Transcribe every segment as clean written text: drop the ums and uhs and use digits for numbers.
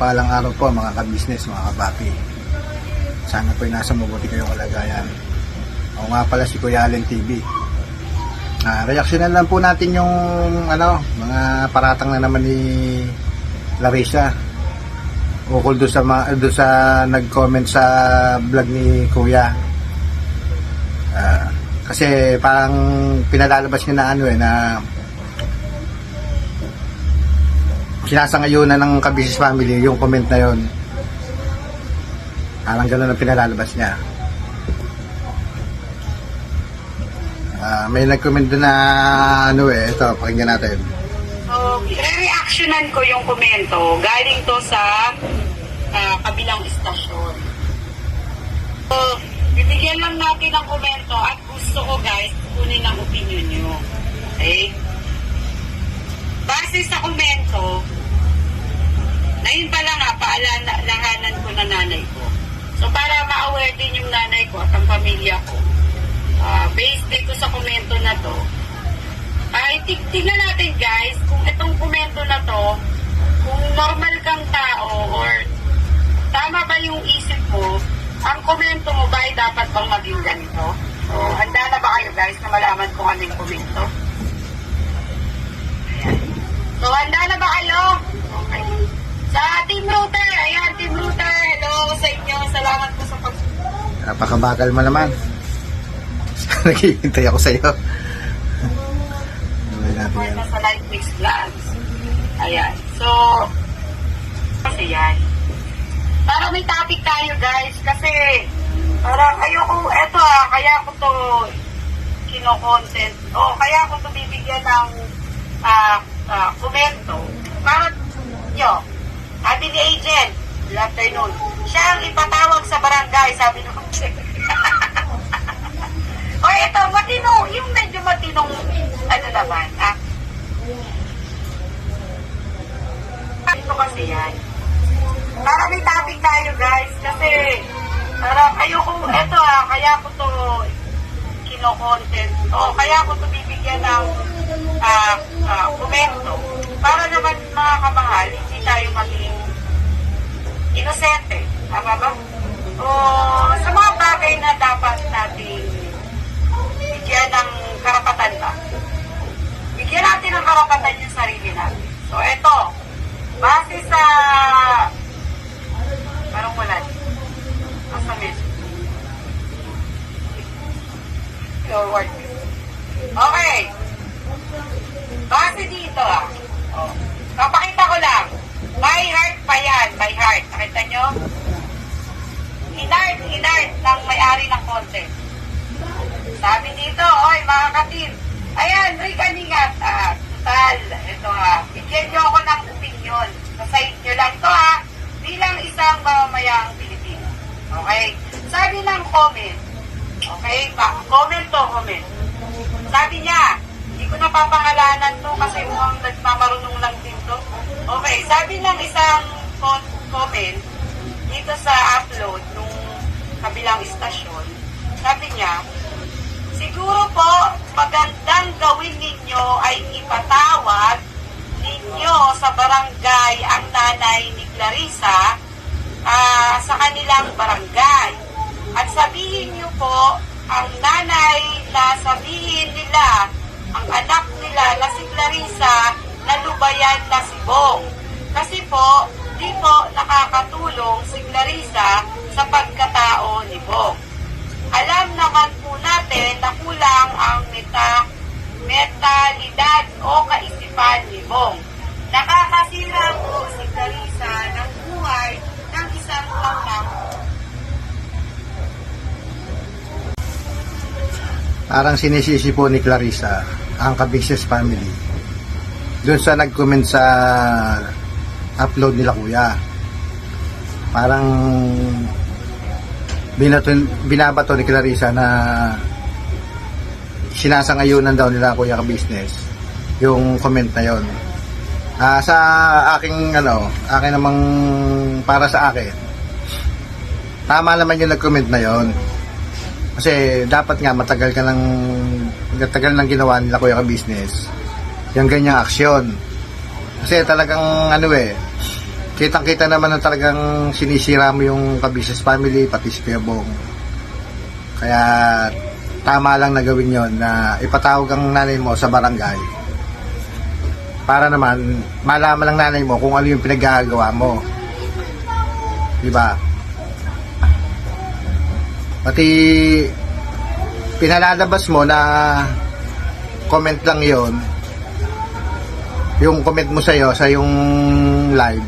mapagpalang araw po mga ka-business, mga kabapi. Sana po nasa mabuti kayong kalagayan. Ako nga pala si Kuya Allen TV. Reaksyonan lang po natin yung mga paratang na naman ni Clarissa. Ukol doon sa nag-comment sa vlog ni Kuya. Kasi parang pinalalabas niya na sinasangayunan ng ka-business family yung comment na yon. Parang gano'n ang pinalalabas niya. May nag-comment doon na ito, pakinggan natin. So, re-reactionan ko yung komento. Galing to sa kabilang istasyon. So, bibigyan lang natin ng komento at gusto ko guys, kunin ang opinion nyo. Okay? Base sa komento, ngayon pa lang paalahanan ko na nanay ko. So, para ma-aware din yung nanay ko at ang pamilya ko, based dito sa komento na to, tignan natin guys kung itong komento na to, kung normal kang tao or tama ba yung isip mo, ang komento mo ba ay dapat bang maging ganito? So, handa na ba kayo guys na malaman kung ano yung komento? Ayan. So, handa na ba kayo? Okay. Sa Team Router, ayan, Team Router, hello sa inyo. Salamat po sa pag... Napakabagal mo naman. Naghihintay ako sa iyo. Sa Light Mix Vlogs. Ayan. So, kasi yan. Para may topic tayo guys. Kasi, parang ayoko, kaya ko to kino-content. O, kaya ko to bibigyan ng komento. Para nyo, sabi ni Agent, good afternoon, siya ang ipatawag sa barangay, sabi ng o ito, matino, yung medyo matinong, naman, ito kasi yan. Para may topic tayo guys, kasi, parang ayoko, kaya ko to kino-content, o kaya ko to bibigyan ng komento, para naman mga kamahal, hindi tayo maging inosente, tama ba? O sa mga bagay na dapat natin bigyan ng karapatan ba? Bigyan natin ng karapatan yung sarili natin. So, eto, base sa parang wala nasa message. Forward. Okay. Base dito papakita ko lang. By heart pa yan. By heart. Nakita nyo? Hinard ng may-ari ng content. Sabi dito, oy mga katim, ayan, Rick Aningat, total, ito bigyan nyo ako ng opinion. Sa inyo lang to bilang isang mamamayang Pilipino. Okay? Sabi ng comment, okay, comment. Sabi niya, hindi ko napapangalanan to kasi mukhang nagmamarunong lang din to. Okay, sabi ng isang comment dito sa upload nung kabilang istasyon, sabi niya, siguro po magandang gawin ninyo ay ipatawag ninyo sa barangay ang nanay ni Clarissa sa kanilang barangay. At sabihin niyo po ang nanay na sabihin nila ang anak nila na si Clarissa na lubayan na si Bong. Kasi po, di po nakakatulong si Clarissa sa pagkatao ni Bong. Alam naman po natin na kulang ang mentalidad o kaisipan ni Bong. Nakakasira po si Clarissa ng buhay ng isang taong. Parang sinisisi po ni Clarissa ang ka-business family doon sa nag-comment sa upload nila Kuya. Parang binabato ni Clarissa na sinasangayunan daw nila Kuya ka-business yung comment na yon. Sa aking akin namang para sa akin, tama naman yung nag-comment na yon. Kasi dapat nga matagal nang ginawa nila Kuya ka-business yung ganyang aksyon. Kasi talagang kitang-kita naman na talagang sinisira mo yung ka-business family, pati si Kuya Bong. Kaya tama lang na gawin yon, na ipatawag ang nanay mo sa barangay para naman malaman ng nanay mo kung ano yung pinaggagawa mo, diba? Pati pinalalabas mo na comment lang yon, yung comment mo sa'yo sa yung live,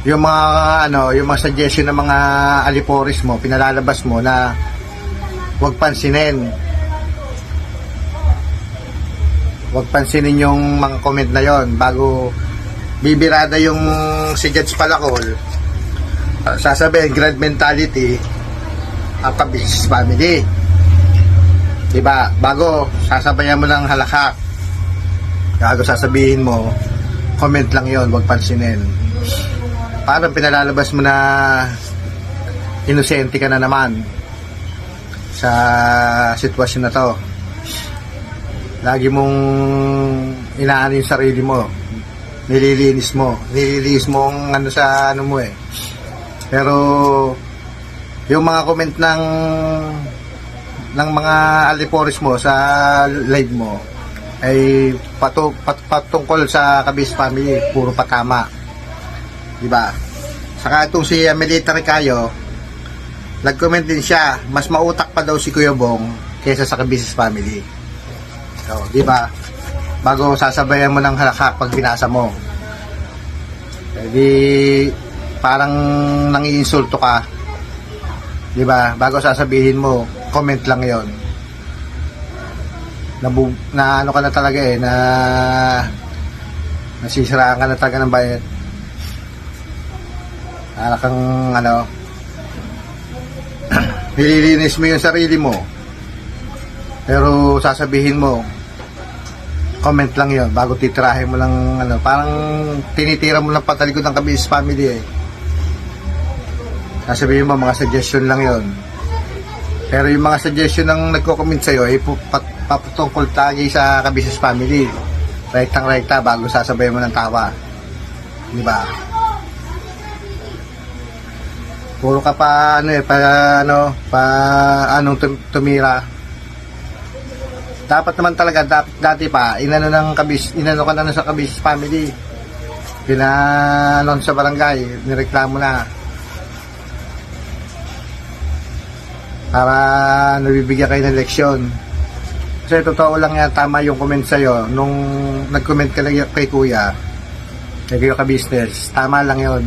yung mga yung mga suggestion ng mga aliporis mo, pinalalabas mo na huwag pansinin yung mga comment na yon bago bibirada yung si Judge Palacol. Sasabihin grand mentality ang ka-business family, diba? Bago sasabayan mo ng halakak, bago sasabihin mo comment lang yon, huwag pansinin. Parang pinalalabas mo na inosente ka na naman sa sitwasyon na to. Lagi mong inaano yung sarili mo, nililinis mo ang sa mo eh. Pero yung mga comment ng mga alipores mo sa live mo ay patungkol sa ka-business family, puro patama, diba? Saka itong si Amelita Ricayo, nag-comment din siya, mas mautak pa daw si Kuya Bong kaysa sa ka-business family. So, di ba? Bago sasabayan mo ng halakak pag binasa mo. Di parang nangiinsulto ka. Di ba? Bago sasabihin mo, comment lang 'yon. Na ano ka na talaga eh, na nasisiraan ka na talaga ng bayad. Para kang nililinis mo yung sarili mo, pero sasabihin mo comment lang yon bago titirahin mo lang parang tinitira mo lang patalikod ng ka-business family eh. Sasabihin mo mga suggestion lang yon, pero yung mga suggestion ng nagko-comment sa'yo ay papatungkol lagi sa ka-business family, rekta bago sasabihin mo ng tawa, di ba? Puro ka pa tumira. Dapat naman talaga dati pa inano ka na sa ka-business family. Pinanon sa barangay, nireklamo na. Para nabibigyan kayo ng leksyon. Kasi totoo lang yan, tama yung comment sa'yo nung nag-comment ka lang kay Kuya, kay Kuya ka-business. Tama lang yon.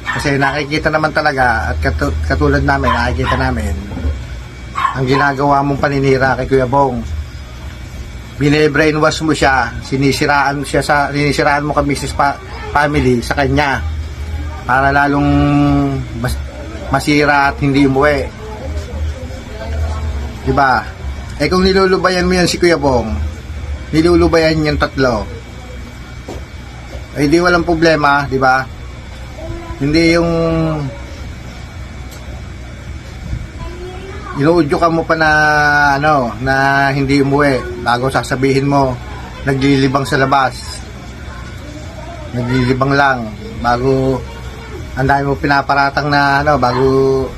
Kasi nakikita naman talaga, at katulad namin, nakikita namin ang ginagawa mong paninira kay Kuya Bong. Bine-brainwash mo siya, sinisiraan mo ka-business family sa kanya para lalong masira at hindi umuwi, diba? Eh kung nilulubayan mo yan si Kuya Bong, nilulubayan yung tatlo, eh di walang problema, diba? Hindi yung inuudyo ka mo pa na na hindi umuwi bago sasabihin mo naglilibang sa labas, naglilibang lang bago ang dami mo pinaparatang na bago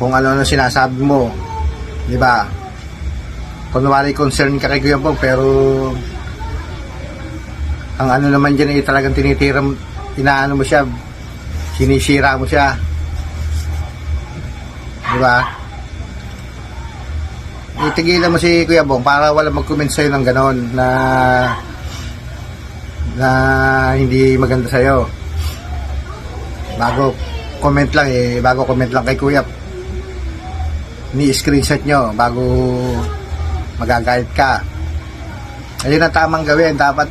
kung ano sinasabi mo, di ba? Kunwari concern ka kay Kuya Bong, pero ang naman dyan ay talagang tinitira, inaano mo siya, sinisira mo siya, di ba? Itigilan mo si Kuya Bong para wala mag-comment sa'yo ng ganon na hindi maganda sa'yo. Bago comment lang kay Kuya, ni-screenshot nyo bago magagayad ka. Ayun ang tamang gawin, dapat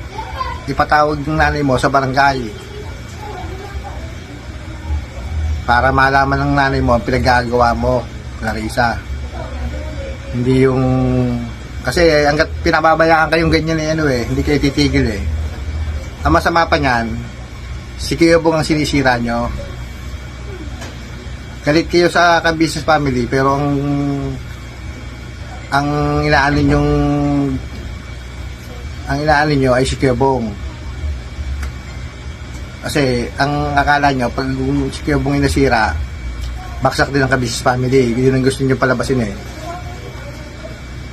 ipatawag ng nanay mo sa barangay para malaman ng nanay mo ang pinaggagawa mo, Clarissa. Hindi yung kasi hanggat pinababayaan kayong ganyan hindi kayo titigil eh. Ang masama pa niyan, si Kuya Bong ang sinisira nyo. Galit kayo sa ka-business family, pero ang inaalin nyo ay si Kuya Bong. Kasi ang akala nyo, pag si Kuya Bong nasira, baksak din ang Kabisnes family. Yun ang gusto nyo palabasin eh.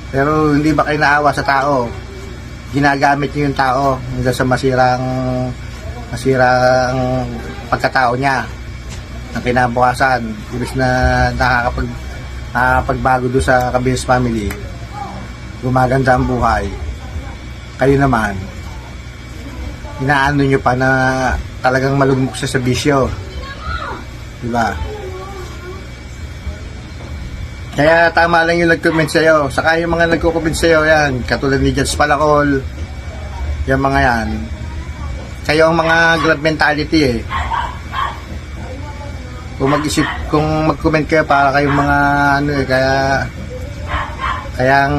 Pero hindi ba kayo naawa sa tao? Ginagamit nyo yung tao hanggang sa masirang pagkatao niya ng kinabukasan. Ibig na nakakapagbago doon sa Kabisnes family, gumaganda ang buhay. Kayo naman, inaano nyo pa na talagang malugmok siya sa bisyo. Diba? Kaya tama lang yung nag-comment sa'yo. Saka yung mga nagko-comment sa'yo, yan, katulad ni Judge Palacol, yung mga yan, kayo ang mga grab mentality eh. Kung mag-comment kayo para kayong mga ano eh, kaya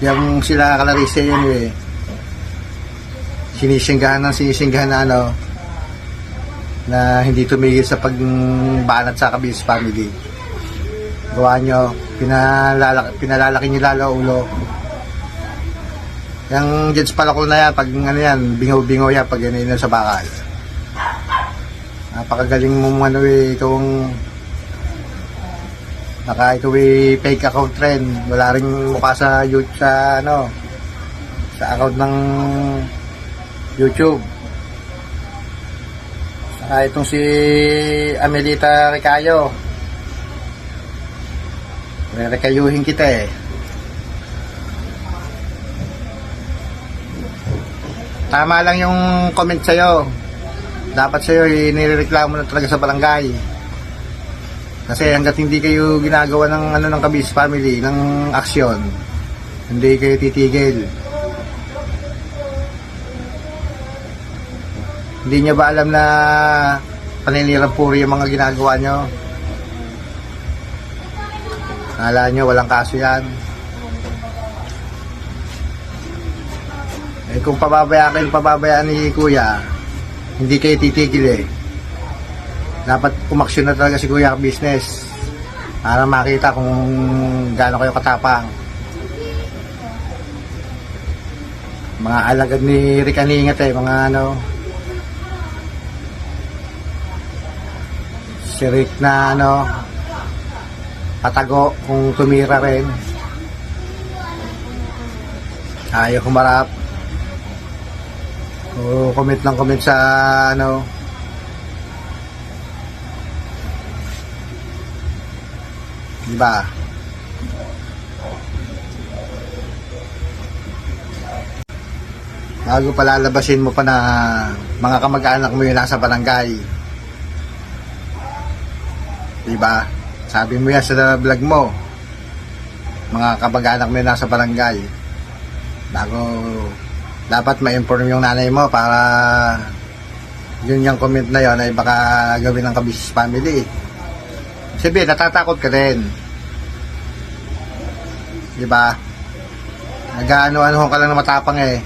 yung sila Clarice yun eh, sinisinggahan na ano, na hindi tumigil sa pagbanat sa Kabisnes family. Gawa nyo, pinalalaki nyo lalo ulo. Yung Judge Palacol na yan, pag ano yan, bingaw-bingaw yan pag yan sa bakal. Napakagaling mo ano eh, itong ito eh, fake account trend. Wala rin mukha sa YouTube, sa ano, sa account ng YouTube. Saka itong si Amelita Ricayo, rekayuhin kita eh. Tama lang yung comment sa'yo. Dapat sa'yo inireklamo na talaga sa barangay. Kasi hanggat hindi kayo ginagawa ng ano ng Kabisnes family, ng aksyon, hindi kayo titigil. Hindi nyo ba alam na paninirang puri yung mga ginagawa nyo? Akala nyo walang kaso yan. Eh kung pababayaan ni Kuya, hindi kayo titigil eh. Dapat umaksyon na talaga si Kuya Kabisnes para makita kung gaano kayo katapang. Mga alagad ni Rick Aningat eh, mga ano, si Rick na ano, patago kung tumira rin, ayaw humarap o comment lang comment sa ano, diba? Bago palalabasin mo pa na mga kamag-anak mo yung nasa barangay, diba? Sabi mo yan sa vlog mo, mga kamag-anak mo yung nasa barangay. Bago, dapat ma-inform yung nanay mo para yun yung comment na yun ay baka gawin ng Kabisnes family. Sabi, natatakot ka rin, diba? Nag-ano-ano ka lang na matapang eh.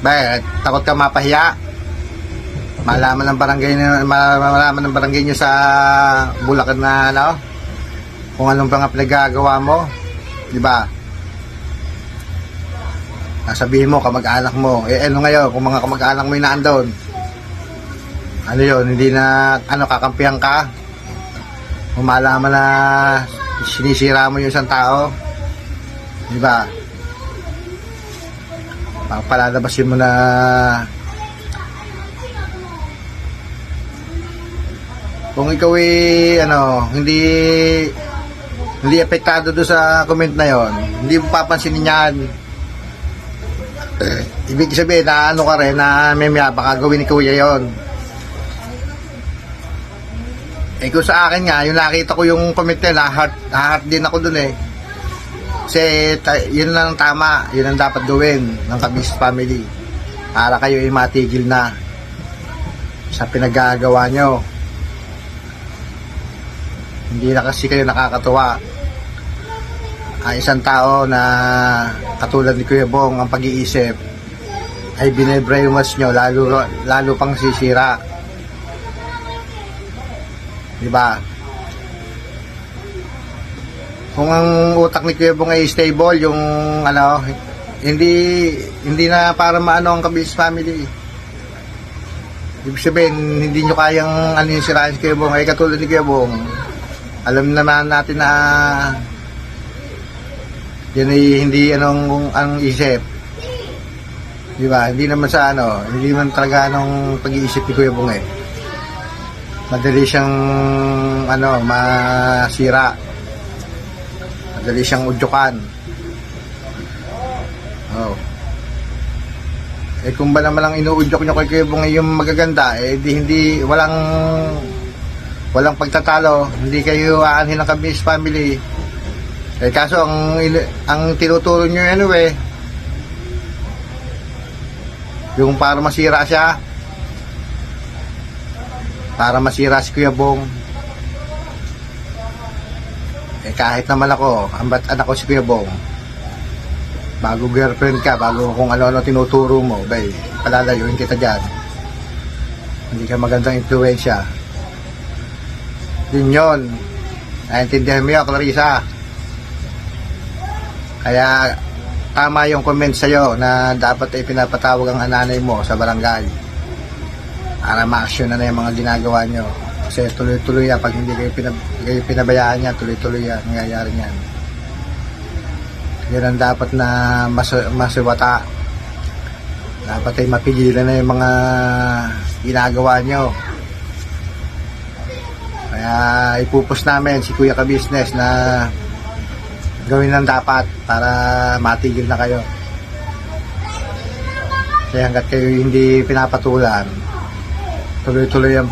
Bakit? Takot ka mapahiya? Malaman ng barangay nyo sa Bulacan na ano, kung anong mga pinagagawa mo, diba? Sabihin mo kamag-anak mo, eh ano ngayon kung mga kamag-anak mo yung naandun, ano yun, hindi na ano, kakampihan ka, kung malaman na sinisira mo yung isang tao, diba? Palalabasin mo na kung ikaw ano, hindi apektado doon sa comment na yon, hindi mo papansinin yan. Ibig sabihin na ano ka rin, na may baka gawin ni Kuya yon. Eh kung sa akin nga, yung nakita ko yung comment na heart din ako dun eh. Kasi yun lang ang tama, yun ang dapat gawin ng Kabisnes family para kayo ay matigil na sa pinagagawa nyo. Hindi na kasi kayo nakakatuwa. Ang isang tao na katulad ni Kuya Bong, ang pag-iisip ay binebrainwash nyo, lalo pang sisira, diba? Kung ang utak ni Kuya Bong ay stable, yung ano, hindi na para maano ang Kabis family. Ibig sabihin, hindi nyo kayang ano yung sirain si Kuya Bong. Ay katulad ni Kuya Bong, alam naman natin na yan ay hindi anong ang isip. Di ba? Hindi naman sa ano, hindi naman talaga anong pag-iisip ni Kuya Bong eh. Madali siyang ano, masira. Madali siyang udyukan. Oh. Eh kung ba naman ang inuudyok nyo kay Kuya Bong ay yung magaganda, eh di hindi, walang pagtatalo, hindi kayo aanhin ng Kabis family. Eh kaso ang tinuturo nyo ano eh, yung para masira siya, para masira si Kuya Bong. Eh kahit naman ako, ambat anak ko si Kuya Bong, bago girlfriend ka, bago kung ano-ano tinuturo mo, bay, palalayuin kita dyan. Hindi ka magandang influensya. Yun yun. Naintindihan mo yun, Clarissa. Kaya, tama yung comment sa'yo na dapat ay pinapatawag ang nanay mo sa barangay para ma-action na yung mga ginagawa nyo. Kasi tuloy-tuloy yan. Pag hindi kayo pinabayaan yan, tuloy-tuloy yan. Nangyayari yan. Yan ang dapat na masiwata. Dapat ay mapigilan na yung mga ginagawa nyo. Kaya ipupus namin si Kuya Ka-Business na gawin ang dapat para matigil na kayo. Kaya hanggat kayo hindi pinapatulan, tuloy-tuloy ang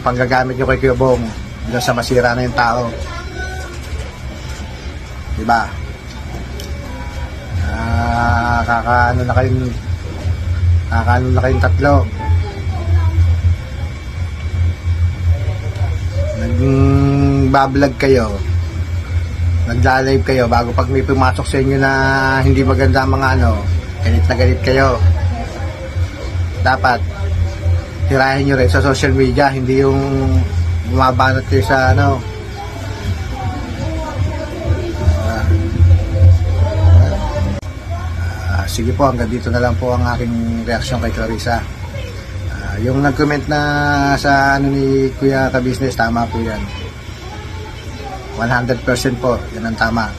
panggagamit nyo kay Kuya Bong hanggang sa masira na yung tao. Diba? Kakaano na kayong tatlo. Nag-vlog kayo, nagla-live kayo bago pag may pumasok sa inyo na hindi maganda mga ano, galit na galit kayo. Dapat tirahin nyo rin sa social media, hindi yung bumabanat kayo sa ano. Sige po, hanggang dito na lang po ang aking reaksyon kay Clarissa. Yung nag-comment na sa ano ni Kuya Ka-Business, tama po yan. 100% po, yan ang tama.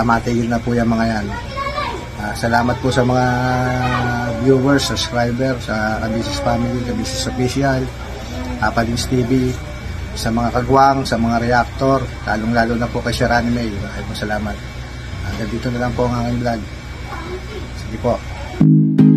Matigil na po yan mga yan. Salamat po sa mga viewers, subscriber, sa Ka-Business Family, Ka-Business Official, Papadins TV, sa mga kagwang, sa mga reactor, lalong-lalo na po kay Sir Anime. Maraming salamat. Hanggang dito na lang po ang aking vlog. Sige po.